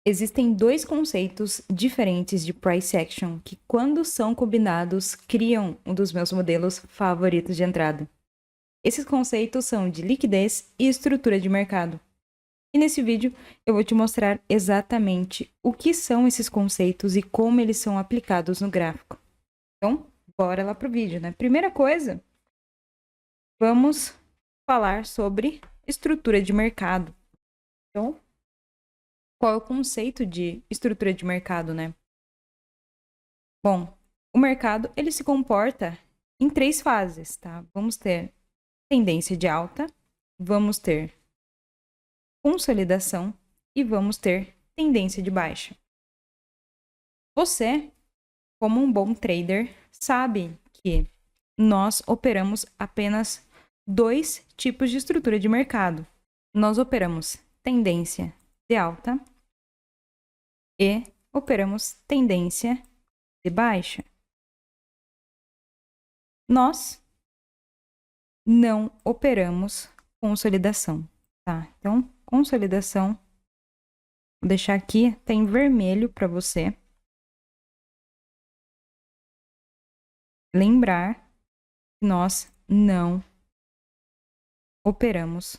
Existem dois conceitos diferentes de price action que, quando são combinados, criam um dos meus modelos favoritos de entrada. Esses conceitos são de liquidez e estrutura de mercado. E nesse vídeo eu vou te mostrar exatamente o que são esses conceitos e como eles são aplicados no gráfico. Então, bora lá pro vídeo, né? Primeira coisa, vamos falar sobre estrutura de mercado. Então, qual é o conceito de estrutura de mercado, né? Bom, o mercado ele se comporta em três fases, tá? Vamos ter tendência de alta, vamos ter consolidação e vamos ter tendência de baixa. Você, como um bom trader, sabe que nós operamos apenas dois tipos de estrutura de mercado. Nós operamos tendência de alta e operamos tendência de baixa. Nós não operamos consolidação, tá? Então, consolidação, vou deixar aqui, tá em vermelho para você. Lembrar que nós não operamos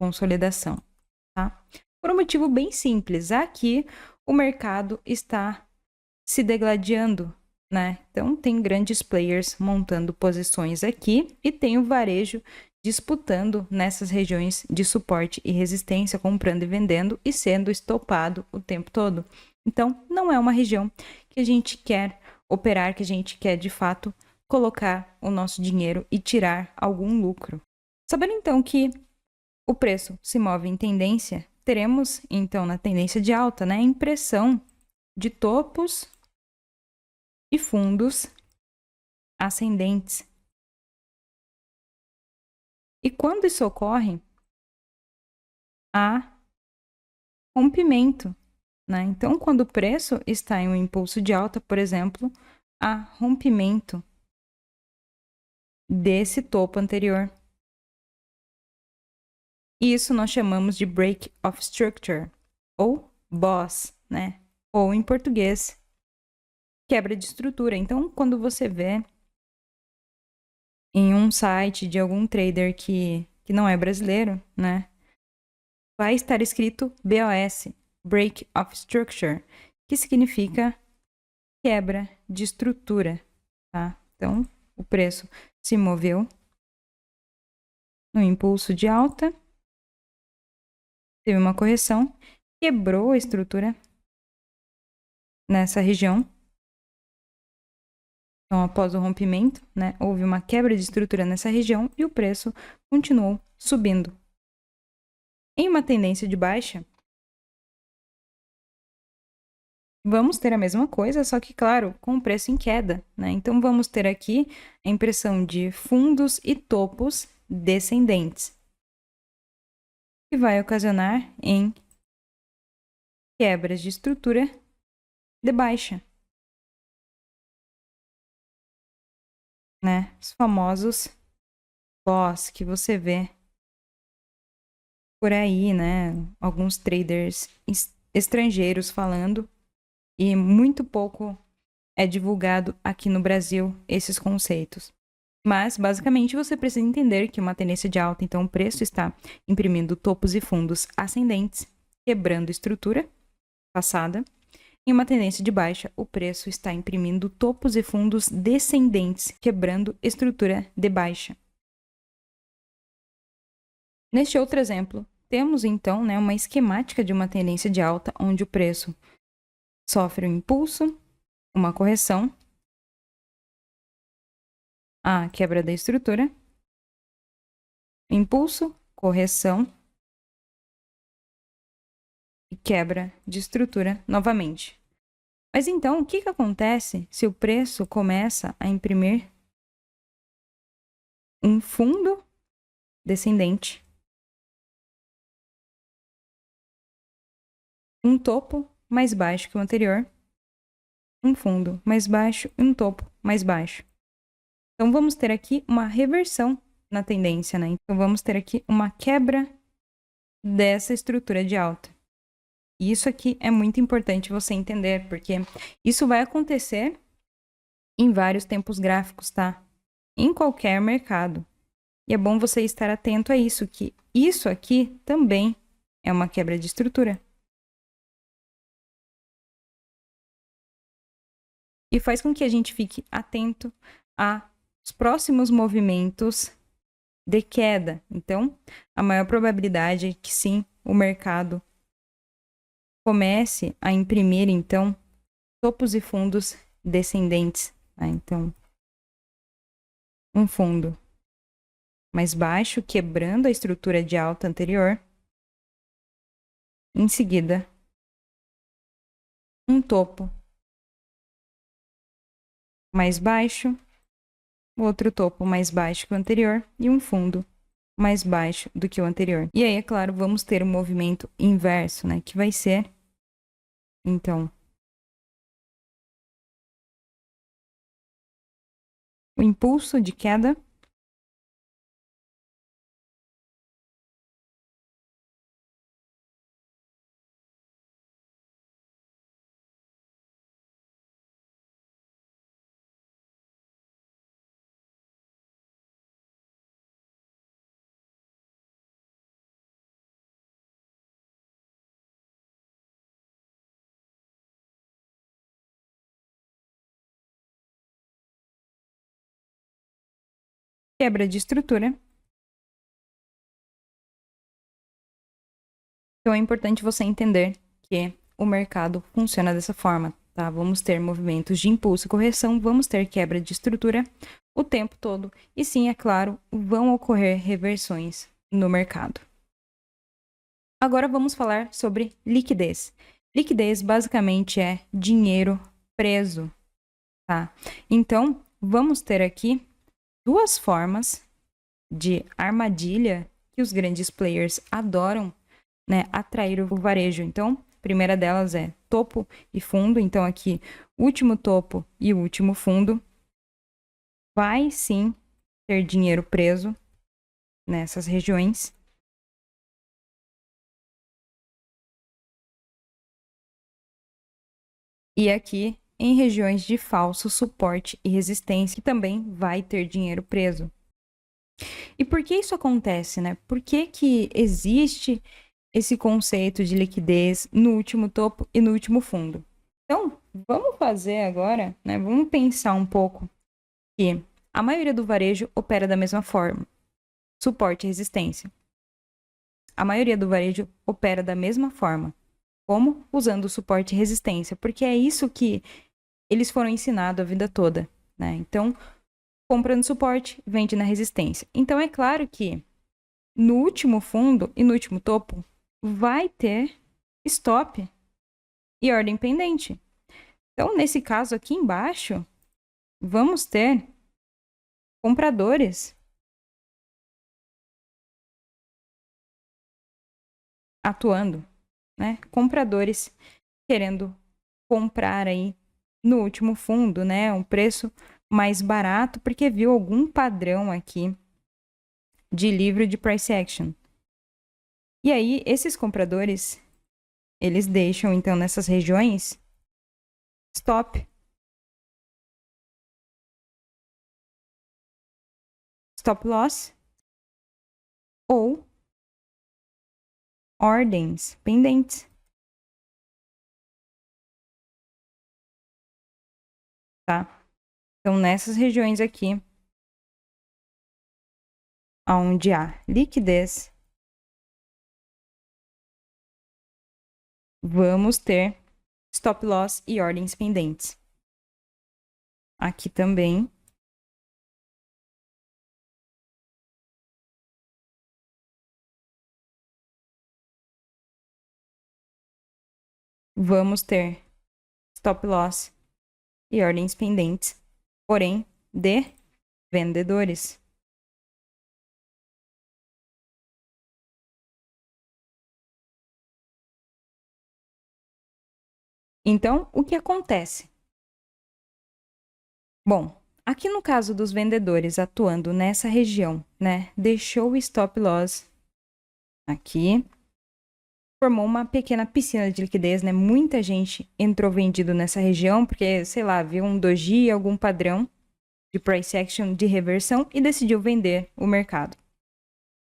consolidação, tá? Por um motivo bem simples, aqui o mercado está se degladiando, né? Então, tem grandes players montando posições aqui e tem o varejo disputando nessas regiões de suporte e resistência, comprando e vendendo e sendo estopado o tempo todo. Então, não é uma região que a gente quer operar, que a gente quer, de fato, colocar o nosso dinheiro e tirar algum lucro. Sabendo, então, que o preço se move em tendência, teremos, então, na tendência de alta, né, a impressão de topos e fundos ascendentes. E quando isso ocorre, há rompimento, né? Então, quando o preço está em um impulso de alta, por exemplo, há rompimento desse topo anterior. E isso nós chamamos de break of structure, ou BOS, né? Ou em português, quebra de estrutura. Então, quando você vê em um site de algum trader que não é brasileiro, né? Vai estar escrito BOS, Break of Structure, que significa quebra de estrutura, tá? Então, o preço se moveu no impulso de alta, teve uma correção, quebrou a estrutura nessa região. Então, após o rompimento, né, houve uma quebra de estrutura nessa região e o preço continuou subindo. Em uma tendência de baixa, vamos ter a mesma coisa, só que, claro, com o preço em queda, né? Então, vamos ter aqui a impressão de fundos e topos descendentes, que vai ocasionar em quebras de estrutura de baixa, né? Os famosos BOS que você vê por aí, né? Alguns traders estrangeiros falando, e muito pouco é divulgado aqui no Brasil esses conceitos. Mas, basicamente, você precisa entender que uma tendência de alta, então o preço está imprimindo topos e fundos ascendentes, quebrando estrutura passada. Em uma tendência de baixa, o preço está imprimindo topos e fundos descendentes, quebrando estrutura de baixa. Neste outro exemplo, temos então, né, uma esquemática de uma tendência de alta, onde o preço sofre um impulso, uma correção, a quebra da estrutura, impulso, correção e quebra de estrutura novamente. Mas então, o que acontece se o preço começa a imprimir um fundo descendente, um topo mais baixo que o anterior, um fundo mais baixo e um topo mais baixo? Então, vamos ter aqui uma reversão na tendência, né? Então, vamos ter aqui uma quebra dessa estrutura de alta. E isso aqui é muito importante você entender, porque isso vai acontecer em vários tempos gráficos, tá? Em qualquer mercado. E é bom você estar atento a isso, que isso aqui também é uma quebra de estrutura. E faz com que a gente fique atento aos próximos movimentos de queda. Então, a maior probabilidade é que sim, o mercado comece a imprimir, então, topos e fundos descendentes. Tá? Então, um fundo mais baixo, quebrando a estrutura de alta anterior. Em seguida, um topo mais baixo, outro topo mais baixo que o anterior e um fundo mais baixo do que o anterior. E aí, é claro, vamos ter um movimento inverso, né? Que vai ser, então, o impulso de queda. Quebra de estrutura. Então é importante você entender que o mercado funciona dessa forma, tá? Vamos ter movimentos de impulso e correção, vamos ter quebra de estrutura o tempo todo. E sim, é claro, vão ocorrer reversões no mercado. Agora vamos falar sobre liquidez. Liquidez basicamente é dinheiro preso, tá? Então, vamos ter aqui duas formas de armadilha que os grandes players adoram, né, atrair o varejo. Então, a primeira delas é topo e fundo. Então, aqui, último topo e o último fundo. Vai sim ter dinheiro preso nessas regiões. E aqui, em regiões de falso suporte e resistência, que também vai ter dinheiro preso. E por que isso acontece, né? Por que que existe esse conceito de liquidez no último topo e no último fundo? Então, vamos fazer agora, né? Vamos pensar um pouco que a maioria do varejo opera da mesma forma. Suporte e resistência. A maioria do varejo opera da mesma forma. Como? Usando suporte e resistência, porque é isso que eles foram ensinados a vida toda, né? Então, compra no suporte, vende na resistência. Então, é claro que no último fundo e no último topo vai ter stop e ordem pendente. Então, nesse caso aqui embaixo, vamos ter compradores atuando, né? Compradores querendo comprar aí no último fundo, né? Um preço mais barato, porque viu algum padrão aqui de livro de price action. E aí, esses compradores, eles deixam, então, nessas regiões, stop loss ou ordens pendentes, tá? Então, nessas regiões aqui, onde há liquidez, vamos ter stop loss e ordens pendentes. Aqui também. Vamos ter stop loss e ordens pendentes, porém de vendedores. Então, o que acontece? Bom, aqui no caso dos vendedores atuando nessa região, né, deixou o stop loss aqui, formou uma pequena piscina de liquidez, né? Muita gente entrou vendido nessa região, porque, sei lá, viu um doji, algum padrão de price action de reversão e decidiu vender o mercado.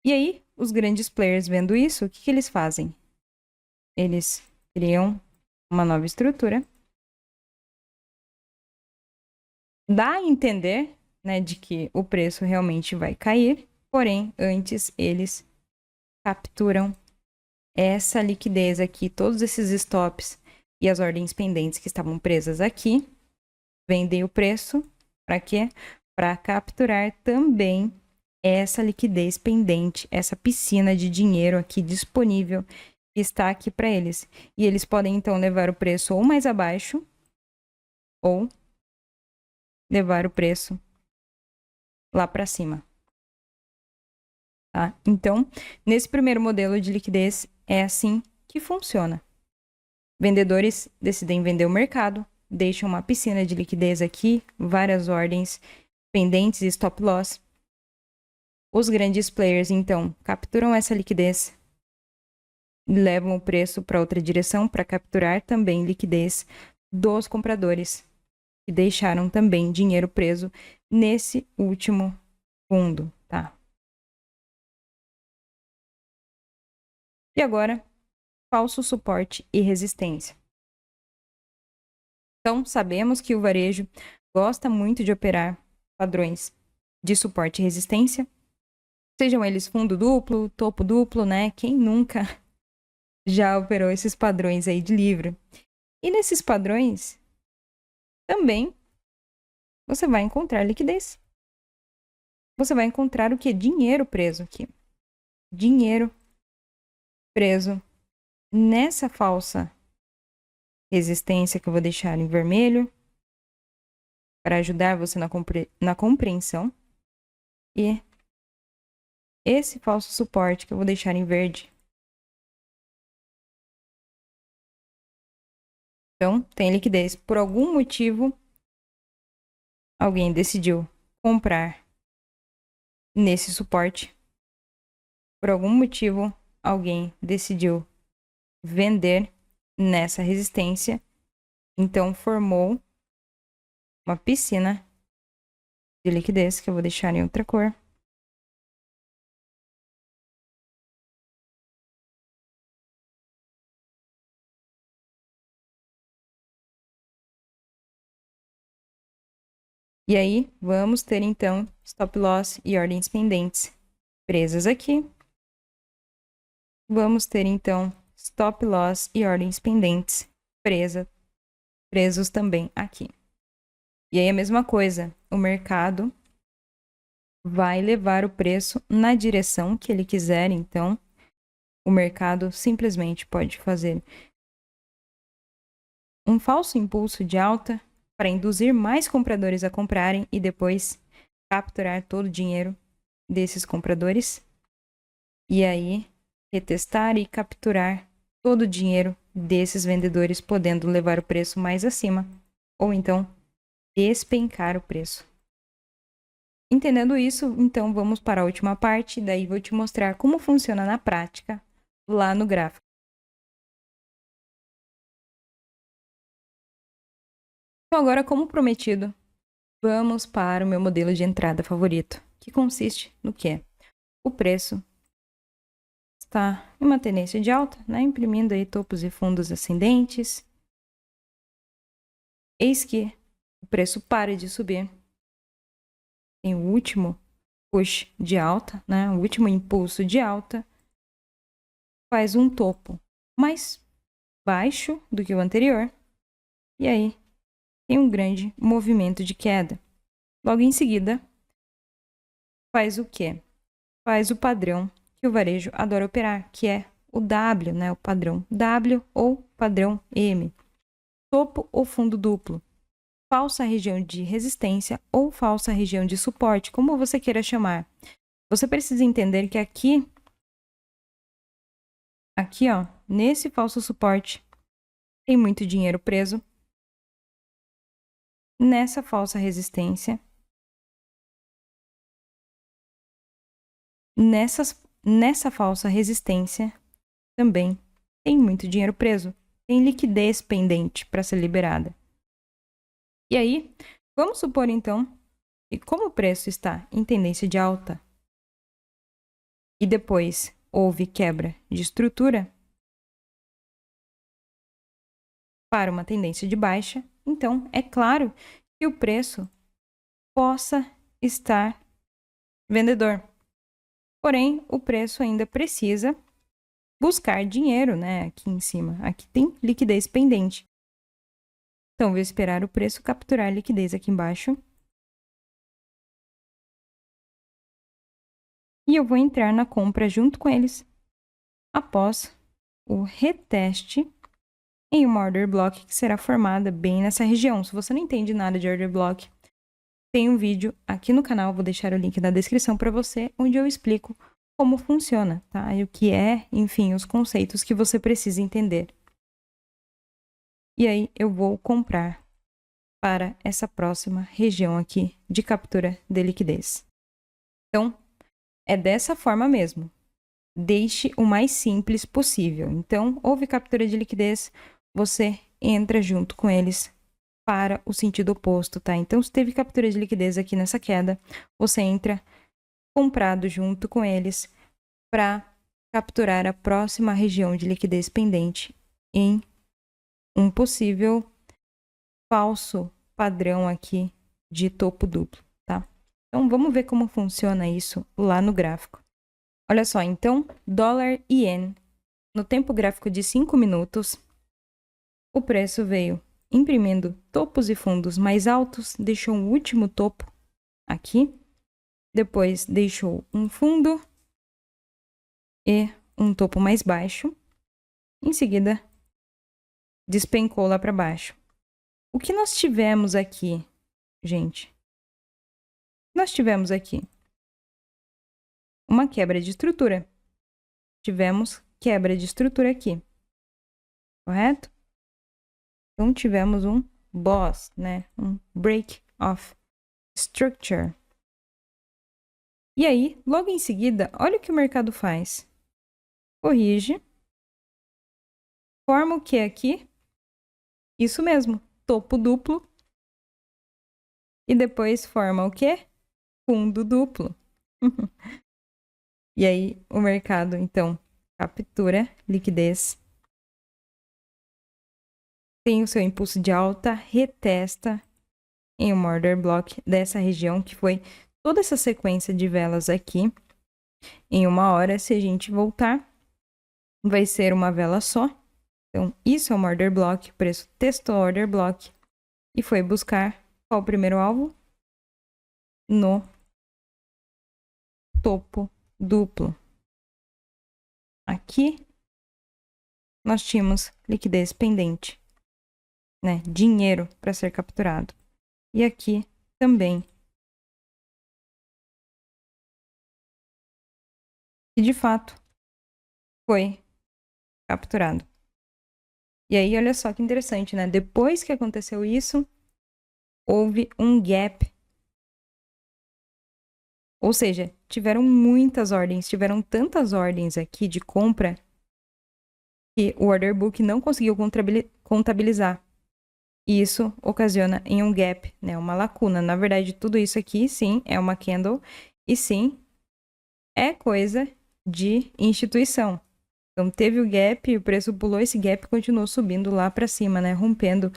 E aí, os grandes players vendo isso, o que eles fazem? Eles criam uma nova estrutura, dá a entender, né, de que o preço realmente vai cair, porém, antes eles capturam essa liquidez aqui, todos esses stops e as ordens pendentes que estavam presas aqui, vendem o preço para quê? Para capturar também essa liquidez pendente, essa piscina de dinheiro aqui disponível que está aqui para eles. E eles podem então levar o preço ou mais abaixo ou levar o preço lá para cima. Tá? Então, nesse primeiro modelo de liquidez, é assim que funciona. Vendedores decidem vender o mercado, deixam uma piscina de liquidez aqui, várias ordens pendentes e stop loss. Os grandes players, então, capturam essa liquidez, levam o preço para outra direção para capturar também liquidez dos compradores, que deixaram também dinheiro preso nesse último fundo, tá? E agora, falso suporte e resistência. Então, sabemos que o varejo gosta muito de operar padrões de suporte e resistência, sejam eles fundo duplo, topo duplo, né? Quem nunca já operou esses padrões aí de livro? E nesses padrões, também você vai encontrar liquidez. Você vai encontrar o que? Dinheiro preso aqui. Dinheiro preso nessa falsa resistência que eu vou deixar em vermelho para ajudar você na compreensão. E esse falso suporte que eu vou deixar em verde. Então, tem liquidez. Por algum motivo, alguém decidiu comprar nesse suporte. Por algum motivo, alguém decidiu vender nessa resistência. Então, formou uma piscina de liquidez que eu vou deixar em outra cor. E aí, vamos ter então stop loss e ordens pendentes presas aqui. Vamos ter então stop loss e ordens pendentes presos também aqui. E aí a mesma coisa, o mercado vai levar o preço na direção que ele quiser, então o mercado simplesmente pode fazer um falso impulso de alta para induzir mais compradores a comprarem e depois capturar todo o dinheiro desses compradores. E aí retestar e capturar todo o dinheiro desses vendedores, podendo levar o preço mais acima ou então despencar o preço. Entendendo isso, então vamos para a última parte, daí vou te mostrar como funciona na prática lá no gráfico. Então agora, como prometido, vamos para o meu modelo de entrada favorito, que consiste no quê? O preço está em uma tendência de alta, né? Imprimindo aí topos e fundos ascendentes. Eis que o preço para de subir. Tem o último push de alta, né? O último impulso de alta. Faz um topo mais baixo do que o anterior. E aí tem um grande movimento de queda. Logo em seguida, faz o quê? Faz o padrão que o varejo adora operar, que é o W, né? O padrão W ou padrão M. Topo ou fundo duplo. Falsa região de resistência ou falsa região de suporte, como você queira chamar. Você precisa entender que aqui, ó, nesse falso suporte, tem muito dinheiro preso. Nessa falsa resistência, nessa falsa resistência também tem muito dinheiro preso, tem liquidez pendente para ser liberada. E aí, vamos supor então que como o preço está em tendência de alta e depois houve quebra de estrutura para uma tendência de baixa, então é claro que o preço possa estar vendedor. Porém, o preço ainda precisa buscar dinheiro, né? Aqui em cima. Aqui tem liquidez pendente. Então, vou esperar o preço capturar liquidez aqui embaixo. E eu vou entrar na compra junto com eles após o reteste em uma order block que será formada bem nessa região. Se você não entende nada de order block, tem um vídeo aqui no canal, vou deixar o link na descrição para você, onde eu explico como funciona, tá? E o que é, enfim, os conceitos que você precisa entender. E aí eu vou comprar para essa próxima região aqui de captura de liquidez. Então, é dessa forma mesmo. Deixe o mais simples possível. Então, houve captura de liquidez, você entra junto com eles para o sentido oposto, tá? Então, se teve captura de liquidez aqui nessa queda, você entra comprado junto com eles para capturar a próxima região de liquidez pendente em um possível falso padrão aqui de topo duplo, tá? Então, vamos ver como funciona isso lá no gráfico. Olha só, então, dólar e ien, no tempo gráfico de 5 minutos, o preço veio imprimindo topos e fundos mais altos, deixou um último topo aqui, depois deixou um fundo e um topo mais baixo, em seguida despencou lá para baixo. O que nós tivemos aqui, gente? Nós tivemos aqui uma quebra de estrutura. Tivemos quebra de estrutura aqui, correto? Então, tivemos um BOS, né? Um Break of Structure. E aí, logo em seguida, olha o que o mercado faz. Corrige. Forma o que aqui? Isso mesmo, topo duplo. E depois forma o quê? Fundo duplo. E aí, o mercado, então, captura liquidez. Tem o seu impulso de alta, retesta em um order block dessa região, que foi toda essa sequência de velas aqui. Em uma hora, se a gente voltar, vai ser uma vela só. Então, isso é um order block, o preço testou o order block e foi buscar qual o primeiro alvo? No topo duplo. Aqui, nós tínhamos liquidez pendente, né? Dinheiro para ser capturado. E aqui também. E de fato, foi capturado. E aí, olha só que interessante, né? Depois que aconteceu isso, houve um gap. Ou seja, tiveram muitas ordens, tiveram tantas ordens aqui de compra que o order book não conseguiu contabilizar. E isso ocasiona em um gap, né? Uma lacuna. Na verdade, tudo isso aqui, sim, é uma candle e sim, é coisa de instituição. Então, teve o gap, o preço pulou esse gap e continuou subindo lá para cima, né? Rompendo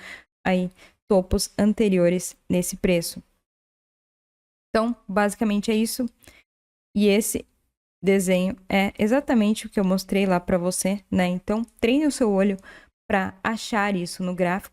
aí topos anteriores nesse preço. Então, basicamente é isso. E esse desenho é exatamente o que eu mostrei lá para você, né? Então, treine o seu olho para achar isso no gráfico.